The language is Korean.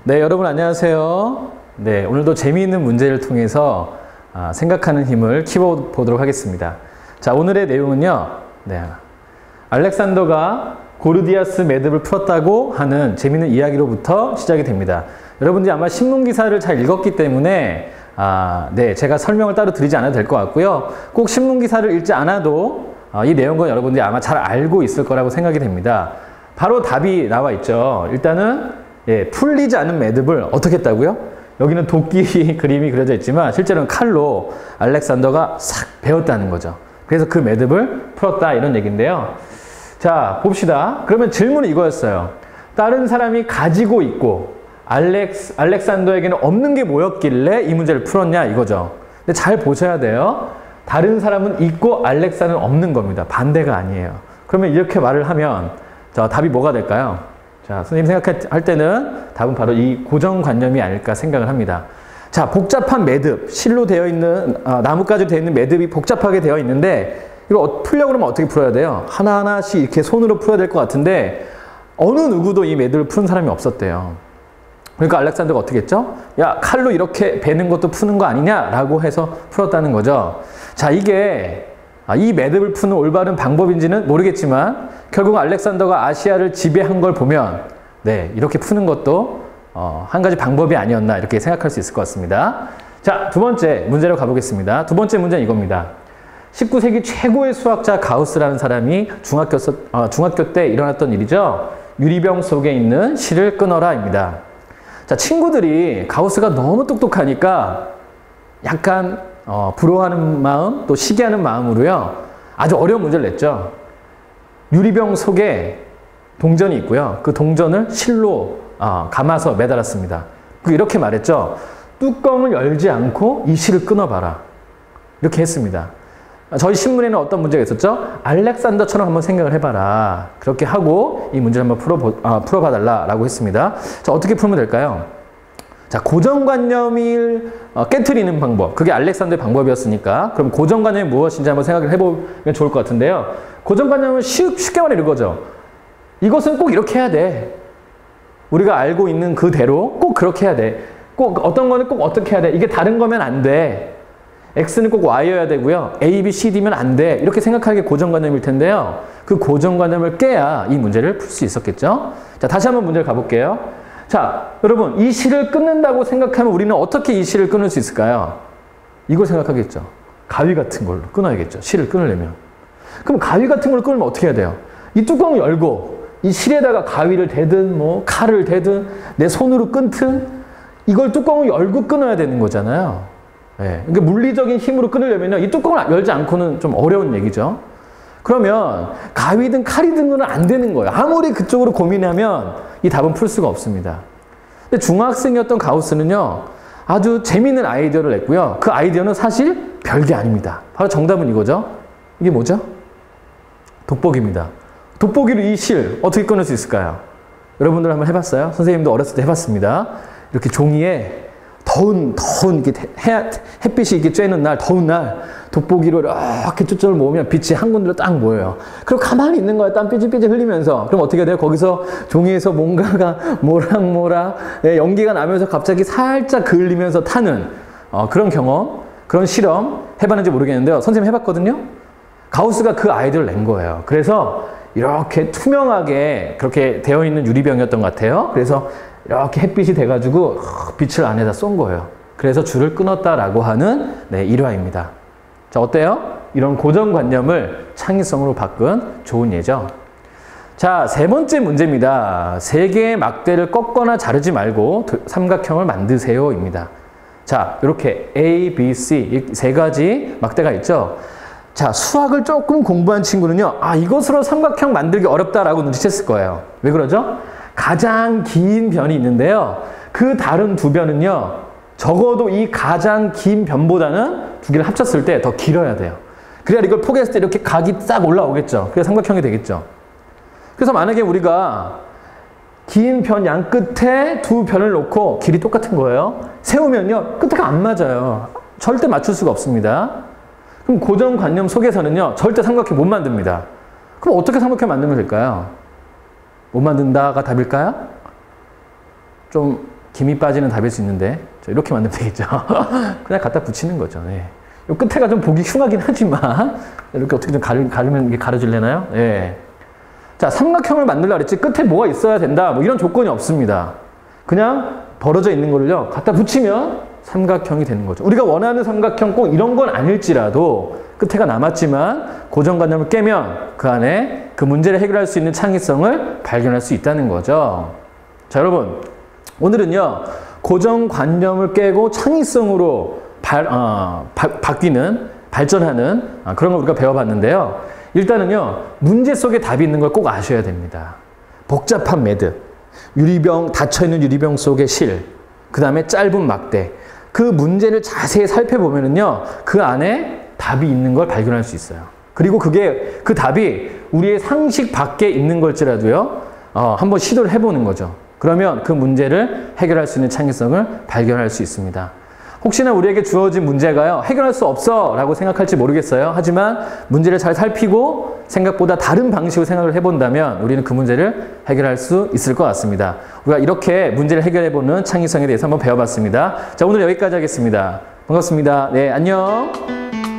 네, 여러분 안녕하세요. 네, 오늘도 재미있는 문제를 통해서 생각하는 힘을 키워보도록 하겠습니다. 자, 오늘의 내용은요. 네, 알렉산더가 고르디아스 매듭을 풀었다고 하는 재미있는 이야기로부터 시작이 됩니다. 여러분들이 아마 신문기사를 잘 읽었기 때문에 네, 제가 설명을 따로 드리지 않아도 될 것 같고요. 꼭 신문기사를 읽지 않아도 이 내용은 여러분들이 아마 잘 알고 있을 거라고 생각이 됩니다. 바로 답이 나와 있죠. 일단은 풀리지 않은 매듭을 어떻게 했다고요? 여기는 도끼 그림이 그려져 있지만 실제로는 칼로 알렉산더가 싹 베었다는 거죠. 그래서 그 매듭을 풀었다 이런 얘기인데요. 자, 봅시다. 그러면 질문은 이거였어요. 다른 사람이 가지고 있고 알렉산더에게는 없는 게 뭐였길래 이 문제를 풀었냐 이거죠. 근데 잘 보셔야 돼요. 다른 사람은 있고 알렉산더는 없는 겁니다. 반대가 아니에요. 그러면 이렇게 말을 하면 자, 답이 뭐가 될까요? 자, 선생님 생각할 때는 답은 바로 이 고정관념이 아닐까 생각을 합니다. 자, 복잡한 매듭, 실로 되어 있는, 나뭇가지로 되어 있는 매듭이 복잡하게 되어 있는데 이거 풀려고 그러면 어떻게 풀어야 돼요? 하나하나씩 이렇게 손으로 풀어야 될 것 같은데 어느 누구도 이 매듭을 푸는 사람이 없었대요. 그러니까 알렉산더가 어떻게 했죠? 야, 칼로 이렇게 베는 것도 푸는 거 아니냐라고 해서 풀었다는 거죠. 자, 이게 이 매듭을 푸는 올바른 방법인지는 모르겠지만 결국 알렉산더가 아시아를 지배한 걸 보면 네, 이렇게 푸는 것도 한 가지 방법이 아니었나 이렇게 생각할 수 있을 것 같습니다. 자, 두 번째 문제로 가보겠습니다. 두 번째 문제는 이겁니다. 19세기 최고의 수학자 가우스라는 사람이 중학교 때 일어났던 일이죠. 유리병 속에 있는 실을 끊어라입니다. 자, 친구들이 가우스가 너무 똑똑하니까 약간 부러워하는 마음, 또 시기하는 마음으로요. 아주 어려운 문제를 냈죠. 유리병 속에 동전이 있고요. 그 동전을 실로 감아서 매달았습니다. 이렇게 말했죠. 뚜껑을 열지 않고 이 실을 끊어봐라. 이렇게 했습니다. 저희 신문에는 어떤 문제가 있었죠? 알렉산더처럼 한번 생각을 해봐라. 그렇게 하고 이 문제를 한번 풀어봐달라고 했습니다. 자, 어떻게 풀면 될까요? 자, 고정관념을 깨트리는 방법. 그게 알렉산더의 방법이었으니까. 그럼 고정관념이 무엇인지 한번 생각을 해보면 좋을 것 같은데요. 고정관념은 쉽게 말해 이거죠. 이것은 꼭 이렇게 해야 돼. 우리가 알고 있는 그대로 꼭 그렇게 해야 돼. 꼭 어떤 거는 꼭 어떻게 해야 돼. 이게 다른 거면 안 돼. X는 꼭 Y여야 되고요. A, B, C, D면 안 돼. 이렇게 생각하는 게 고정관념일 텐데요. 그 고정관념을 깨야 이 문제를 풀 수 있었겠죠. 자, 다시 한번 문제를 가볼게요. 자, 여러분, 이 실을 끊는다고 생각하면 우리는 어떻게 이 실을 끊을 수 있을까요? 이걸 생각하겠죠. 가위 같은 걸로 끊어야겠죠. 실을 끊으려면. 그럼 가위 같은 걸로 끊으면 어떻게 해야 돼요? 이 뚜껑을 열고 이 실에다가 가위를 대든 뭐 칼을 대든 내 손으로 끊든 이걸 뚜껑을 열고 끊어야 되는 거잖아요. 네. 그러니까 물리적인 힘으로 끊으려면 이 뚜껑을 열지 않고는 좀 어려운 얘기죠. 그러면 가위든 칼이든 건 안 되는 거예요. 아무리 그쪽으로 고민하면 이 답은 풀 수가 없습니다. 근데 중학생이었던 가우스는요. 아주 재미있는 아이디어를 냈고요. 그 아이디어는 사실 별게 아닙니다. 바로 정답은 이거죠. 이게 뭐죠? 돋보기입니다. 돋보기로 이 실 어떻게 끊을 수 있을까요? 여러분들 한번 해봤어요? 선생님도 어렸을 때 해봤습니다. 이렇게 종이에 더운 이렇게 햇빛이 이렇게 쬐는 날, 더운 날, 돋보기로 이렇게 초점을 모으면 빛이 한 군데로 딱 모여요. 그리고 가만히 있는 거야. 땀 삐질삐질 흘리면서. 그럼 어떻게 돼요? 거기서 종이에서 뭔가가 모락모락 연기가 나면서 갑자기 살짝 그을리면서 타는 그런 경험, 그런 실험 해봤는지 모르겠는데요. 선생님 해봤거든요? 가우스가 그 아이디어를 낸 거예요. 그래서 이렇게 투명하게 그렇게 되어 있는 유리병이었던 것 같아요. 그래서 이렇게 햇빛이 돼가지고 빛을 안에다 쏜 거예요. 그래서 줄을 끊었다라고 하는 일화입니다. 자, 어때요? 이런 고정관념을 창의성으로 바꾼 좋은 예죠. 자, 세 번째 문제입니다. 세 개의 막대를 꺾거나 자르지 말고 삼각형을 만드세요입니다. 자, 이렇게 A, B, C 이 세 가지 막대가 있죠. 자, 수학을 조금 공부한 친구는요. 이것으로 삼각형 만들기 어렵다라고 눈치챘을 거예요. 왜 그러죠? 가장 긴 변이 있는데요. 그 다른 두 변은요. 적어도 이 가장 긴 변보다는 두 개를 합쳤을 때 더 길어야 돼요. 그래야 이걸 포개했을 때 이렇게 각이 싹 올라오겠죠. 그래야 삼각형이 되겠죠. 그래서 만약에 우리가 긴 변 양 끝에 두 변을 놓고 길이 똑같은 거예요. 세우면요. 끝에가 안 맞아요. 절대 맞출 수가 없습니다. 그럼 고정관념 속에서는요. 절대 삼각형 못 만듭니다. 그럼 어떻게 삼각형 만들면 될까요? 못 만든다가 답일까요? 좀 김이 빠지는 답일 수 있는데 이렇게 만들면 되겠죠. 그냥 갖다 붙이는 거죠. 예. 요 끝에가 좀 보기 흉하긴 하지만 이렇게 어떻게 좀 가르면 이게 가려질래나요? 예. 자, 삼각형을 만들려고 그랬지 끝에 뭐가 있어야 된다 뭐 이런 조건이 없습니다. 그냥 벌어져 있는 거를요 갖다 붙이면 삼각형이 되는 거죠. 우리가 원하는 삼각형 꼭 이런 건 아닐지라도 끝에가 남았지만 고정관념을 깨면 그 안에 그 문제를 해결할 수 있는 창의성을 발견할 수 있다는 거죠. 자, 여러분 오늘은요 고정관념을 깨고 창의성으로 바뀌는 발전하는 그런 걸 우리가 배워봤는데요. 일단은요 문제 속에 답이 있는 걸 꼭 아셔야 됩니다. 복잡한 매듭, 유리병, 닫혀있는 유리병 속의 실, 그 다음에 짧은 막대, 그 문제를 자세히 살펴보면은요 그 안에 답이 있는 걸 발견할 수 있어요. 그리고 그 답이 우리의 상식 밖에 있는 걸지라도요 한번 시도를 해보는 거죠. 그러면 그 문제를 해결할 수 있는 창의성을 발견할 수 있습니다. 혹시나 우리에게 주어진 문제가요 해결할 수 없어 라고 생각할지 모르겠어요. 하지만 문제를 잘 살피고 생각보다 다른 방식으로 생각을 해본다면 우리는 그 문제를 해결할 수 있을 것 같습니다. 우리가 이렇게 문제를 해결해보는 창의성에 대해서 한번 배워봤습니다. 자, 오늘 여기까지 하겠습니다. 반갑습니다. 네, 안녕.